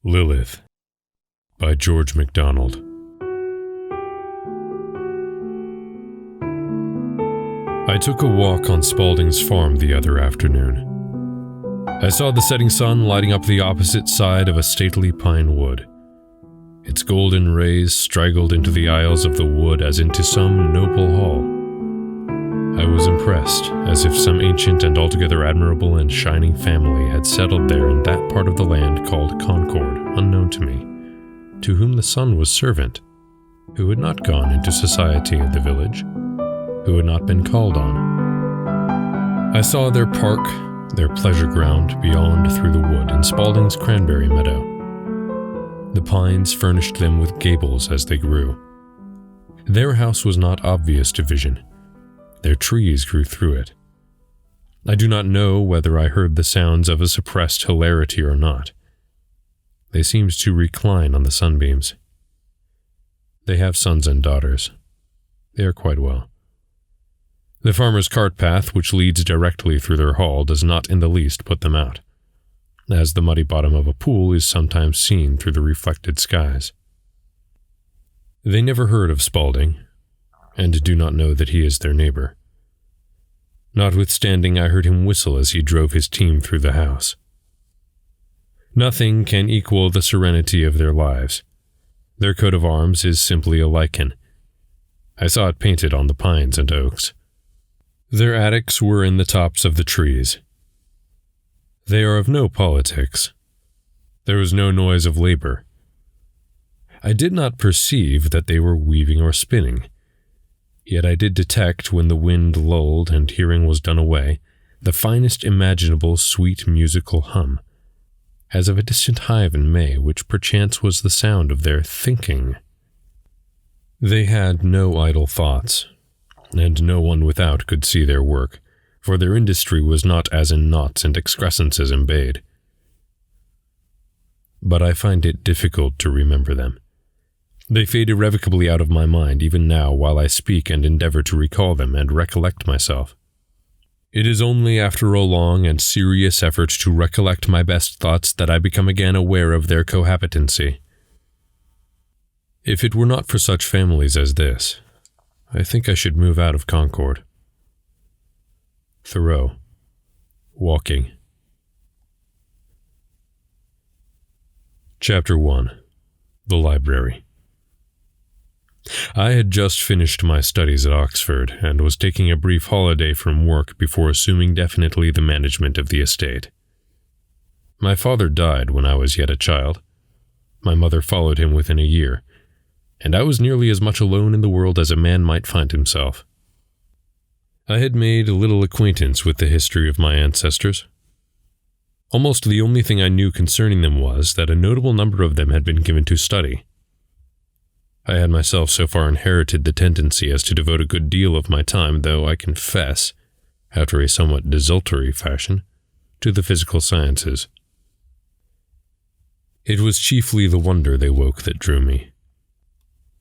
Lilith by George MacDonald. I took a walk on Spaulding's farm the other afternoon. I saw the setting sun lighting up the opposite side of a stately pine wood. Its golden rays straggled into the aisles of the wood as into some noble hall. I was impressed, as if some ancient and altogether admirable and shining family had settled there in that part of the land called Concord, unknown to me, to whom the sun was servant, who had not gone into society of the village, who had not been called on. I saw their park, their pleasure ground beyond through the wood in Spaulding's cranberry meadow. The pines furnished them with gables as they grew. Their house was not obvious to vision. Their trees grew through it. I do not know whether I heard the sounds of a suppressed hilarity or not. They seemed to recline on the sunbeams. They have sons and daughters. They are quite well. The farmer's cart path, which leads directly through their hall, does not in the least put them out, as the muddy bottom of a pool is sometimes seen through the reflected skies. They never heard of Spaulding, and do not know that he is their neighbor. Notwithstanding, I heard him whistle as he drove his team through the house. Nothing can equal the serenity of their lives. Their coat of arms is simply a lichen. I saw it painted on the pines and oaks. Their attics were in the tops of the trees. They are of no politics. There was no noise of labor. I did not perceive that they were weaving or spinning. Yet I did detect, when the wind lulled and hearing was done away, the finest imaginable sweet musical hum, as of a distant hive in May, which perchance was the sound of their thinking. They had no idle thoughts, and no one without could see their work, for their industry was not as in knots and excrescences embayed. But I find it difficult to remember them. They fade irrevocably out of my mind even now while I speak and endeavor to recall them and recollect myself. It is only after a long and serious effort to recollect my best thoughts that I become again aware of their cohabitancy. If it were not for such families as this, I think I should move out of Concord. Thoreau, Walking. Chapter 1. The Library. I had just finished my studies at Oxford, and was taking a brief holiday from work before assuming definitely the management of the estate. My father died when I was yet a child. My mother followed him within a year, and I was nearly as much alone in the world as a man might find himself. I had made little acquaintance with the history of my ancestors. Almost the only thing I knew concerning them was that a notable number of them had been given to study. I had myself so far inherited the tendency as to devote a good deal of my time, though I confess, after a somewhat desultory fashion, to the physical sciences. It was chiefly the wonder they woke that drew me.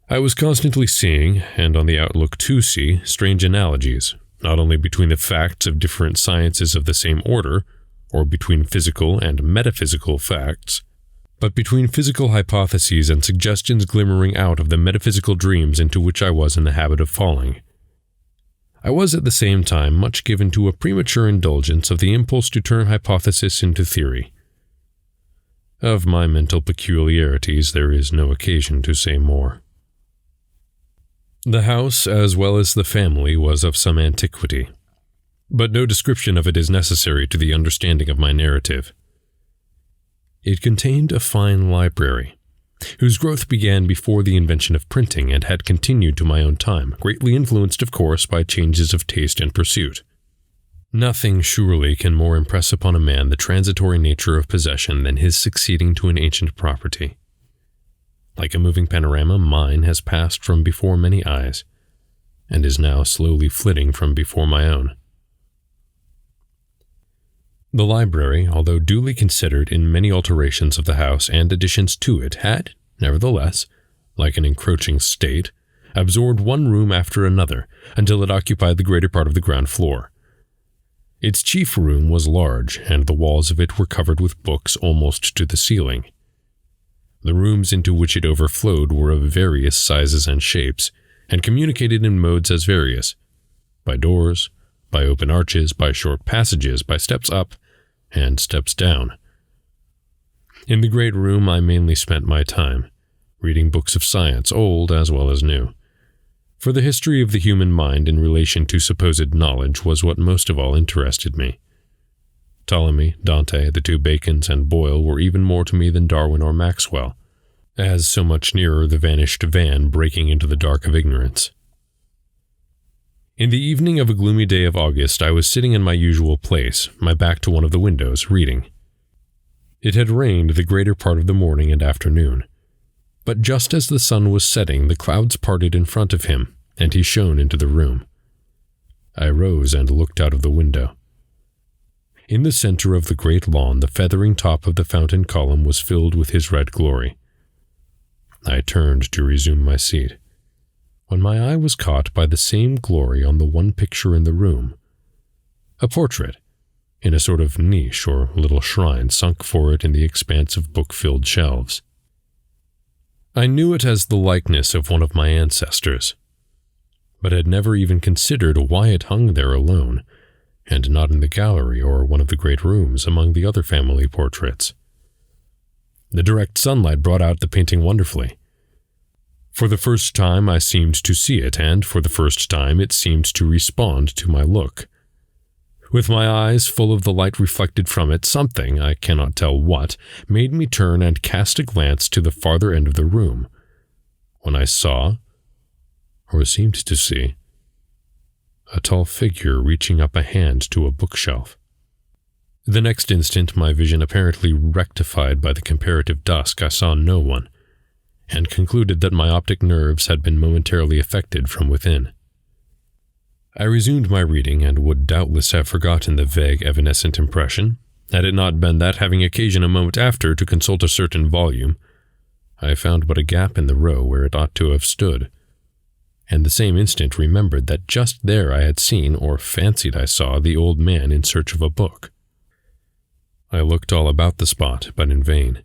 I was constantly seeing, and on the outlook to see, strange analogies, not only between the facts of different sciences of the same order, or between physical and metaphysical facts, but between physical hypotheses and suggestions glimmering out of the metaphysical dreams into which I was in the habit of falling. I was at the same time much given to a premature indulgence of the impulse to turn hypothesis into theory. Of my mental peculiarities there is no occasion to say more. The house, as well as the family, was of some antiquity, but no description of it is necessary to the understanding of my narrative. It contained a fine library, whose growth began before the invention of printing and had continued to my own time, greatly influenced, of course, by changes of taste and pursuit. Nothing, surely, can more impress upon a man the transitory nature of possession than his succeeding to an ancient property. Like a moving panorama, mine has passed from before many eyes, and is now slowly flitting from before my own. The library, although duly considered in many alterations of the house and additions to it, had, nevertheless, like an encroaching state, absorbed one room after another, until it occupied the greater part of the ground floor. Its chief room was large, and the walls of it were covered with books almost to the ceiling. The rooms into which it overflowed were of various sizes and shapes, and communicated in modes as various: by doors, by open arches, by short passages, by steps up, and steps down. In the great room I mainly spent my time, reading books of science, old as well as new. For the history of the human mind in relation to supposed knowledge was what most of all interested me. Ptolemy, Dante, the two Bacons, and Boyle were even more to me than Darwin or Maxwell, as so much nearer the vanished van breaking into the dark of ignorance. In the evening of a gloomy day of August, I was sitting in my usual place, my back to one of the windows, reading. It had rained the greater part of the morning and afternoon, but just as the sun was setting, the clouds parted in front of him, and he shone into the room. I rose and looked out of the window. In the center of the great lawn, the feathering top of the fountain column was filled with his red glory. I turned to resume my seat, when my eye was caught by the same glory on the one picture in the room, a portrait, in a sort of niche or little shrine sunk for it in the expanse of book-filled shelves. I knew it as the likeness of one of my ancestors, but had never even considered why it hung there alone, and not in the gallery or one of the great rooms among the other family portraits. The direct sunlight brought out the painting wonderfully. For the first time I seemed to see it, and for the first time it seemed to respond to my look. With my eyes full of the light reflected from it, something, I cannot tell what, made me turn and cast a glance to the farther end of the room, when I saw, or seemed to see, a tall figure reaching up a hand to a bookshelf. The next instant, my vision apparently rectified by the comparative dusk, I saw no one, and concluded that my optic nerves had been momentarily affected from within. I resumed my reading, and would doubtless have forgotten the vague, evanescent impression, had it not been that, having occasion a moment after to consult a certain volume, I found but a gap in the row where it ought to have stood, and the same instant remembered that just there I had seen, or fancied I saw, the old man in search of a book. I looked all about the spot, but in vain.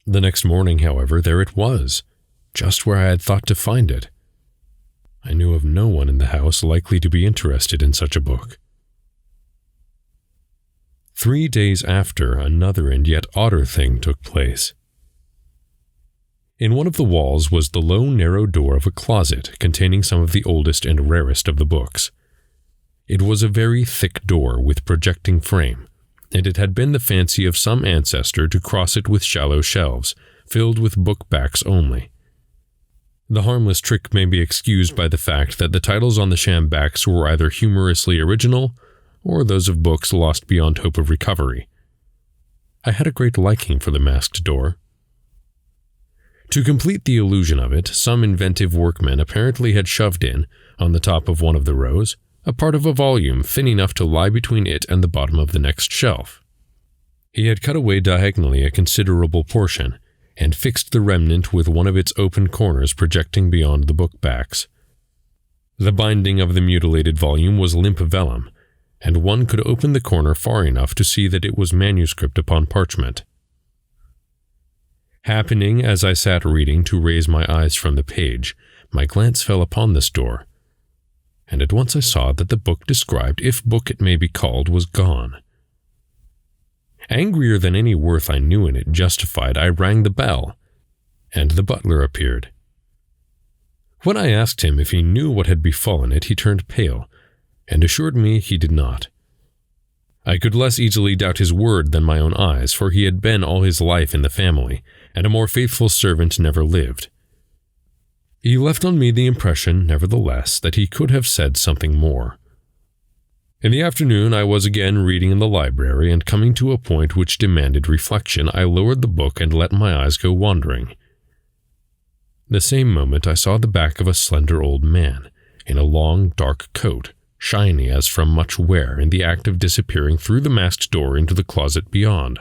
The next morning, however, there it was, just where I had thought to find it. I knew of no one in the house likely to be interested in such a book. 3 days after, another and yet odder thing took place. In one of the walls was the low, narrow door of a closet containing some of the oldest and rarest of the books. It was a very thick door with projecting frame, and it had been the fancy of some ancestor to cross it with shallow shelves, filled with book backs only. The harmless trick may be excused by the fact that the titles on the sham backs were either humorously original or those of books lost beyond hope of recovery. I had a great liking for the masked door. To complete the illusion of it, some inventive workman apparently had shoved in, on the top of one of the rows, a part of a volume thin enough to lie between it and the bottom of the next shelf. He had cut away diagonally a considerable portion, and fixed the remnant with one of its open corners projecting beyond the book backs. The binding of the mutilated volume was limp vellum, and one could open the corner far enough to see that it was manuscript upon parchment. Happening, as I sat reading, to raise my eyes from the page, my glance fell upon this door, and at once I saw that the book described, if book it may be called, was gone. Angrier than any worth I knew in it justified, I rang the bell, and the butler appeared. When I asked him if he knew what had befallen it, he turned pale, and assured me he did not. I could less easily doubt his word than my own eyes, for he had been all his life in the family, and a more faithful servant never lived. He left on me the impression, nevertheless, that he could have said something more. In the afternoon I was again reading in the library, and coming to a point which demanded reflection, I lowered the book and let my eyes go wandering. The same moment I saw the back of a slender old man, in a long, dark coat, shiny as from much wear, in the act of disappearing through the masked door into the closet beyond.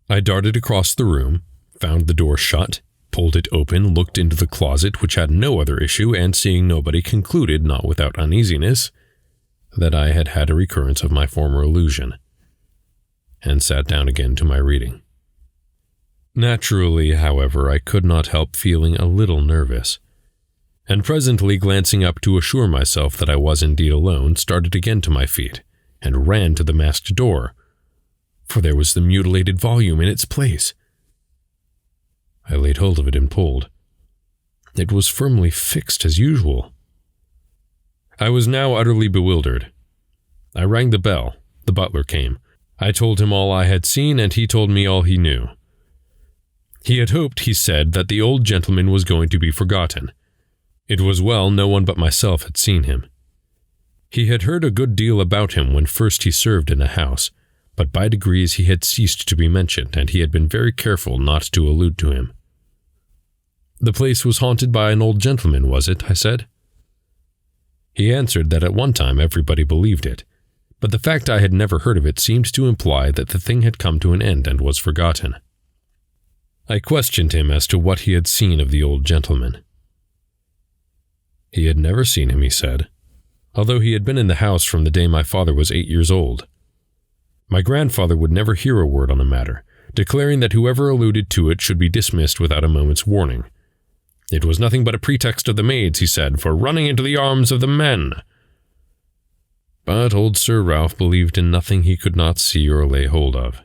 I darted across the room, found the door shut, pulled it open, looked into the closet, which had no other issue, and seeing nobody, concluded, not without uneasiness, that I had had a recurrence of my former illusion, and sat down again to my reading. Naturally, however, I could not help feeling a little nervous, and presently glancing up to assure myself that I was indeed alone, started again to my feet, and ran to the masked door, for there was the mutilated volume in its place. I laid hold of it and pulled. It was firmly fixed as usual. I was now utterly bewildered. I rang the bell. The butler came. I told him all I had seen, and he told me all he knew. He had hoped, he said, that the old gentleman was going to be forgotten. It was well no one but myself had seen him. He had heard a good deal about him when first he served in the house, but by degrees he had ceased to be mentioned, and he had been very careful not to allude to him. The place was haunted by an old gentleman, was it? I said. He answered that at one time everybody believed it, but the fact I had never heard of it seemed to imply that the thing had come to an end and was forgotten. I questioned him as to what he had seen of the old gentleman. He had never seen him, he said, although he had been in the house from the day my father was 8 years old. My grandfather would never hear a word on the matter, declaring that whoever alluded to it should be dismissed without a moment's warning. It was nothing but a pretext of the maids, he said, for running into the arms of the men. But old Sir Ralph believed in nothing he could not see or lay hold of.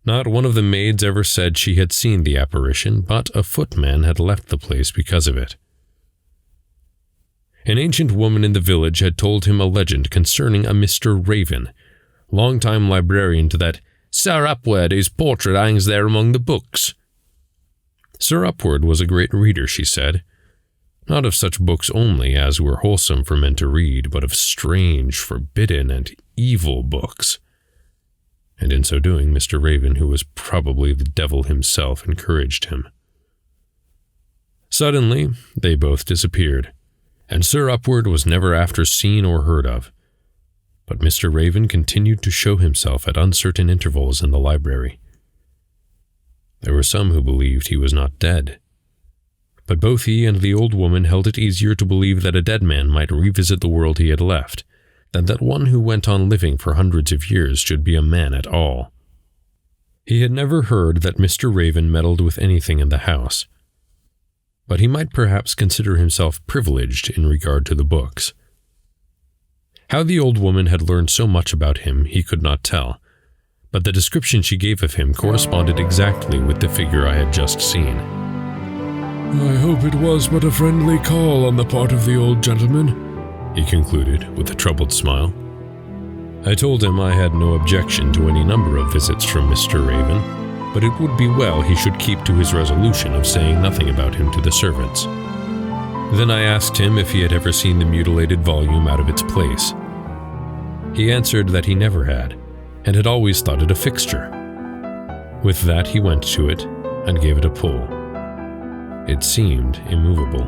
Not one of the maids ever said she had seen the apparition, but a footman had left the place because of it. An ancient woman in the village had told him a legend concerning a Mr. Raven, long-time librarian to that Sir Upward whose portrait hangs there among the books. Sir Upward was a great reader, she said, not of such books only as were wholesome for men to read, but of strange, forbidden, and evil books. And in so doing, Mr. Raven, who was probably the devil himself, encouraged him. Suddenly, they both disappeared, and Sir Upward was never after seen or heard of. But Mr. Raven continued to show himself at uncertain intervals in the library. There were some who believed he was not dead, but both he and the old woman held it easier to believe that a dead man might revisit the world he had left, than that one who went on living for hundreds of years should be a man at all. He had never heard that Mr. Raven meddled with anything in the house, but he might perhaps consider himself privileged in regard to the books. How the old woman had learned so much about him he could not tell, but the description she gave of him corresponded exactly with the figure I had just seen. "I hope it was but a friendly call on the part of the old gentleman," he concluded with a troubled smile. I told him I had no objection to any number of visits from Mr. Raven, but it would be well he should keep to his resolution of saying nothing about him to the servants. Then I asked him if he had ever seen the mutilated volume out of its place. He answered that he never had, and had always thought it a fixture. With that he went to it and gave it a pull. It seemed immovable.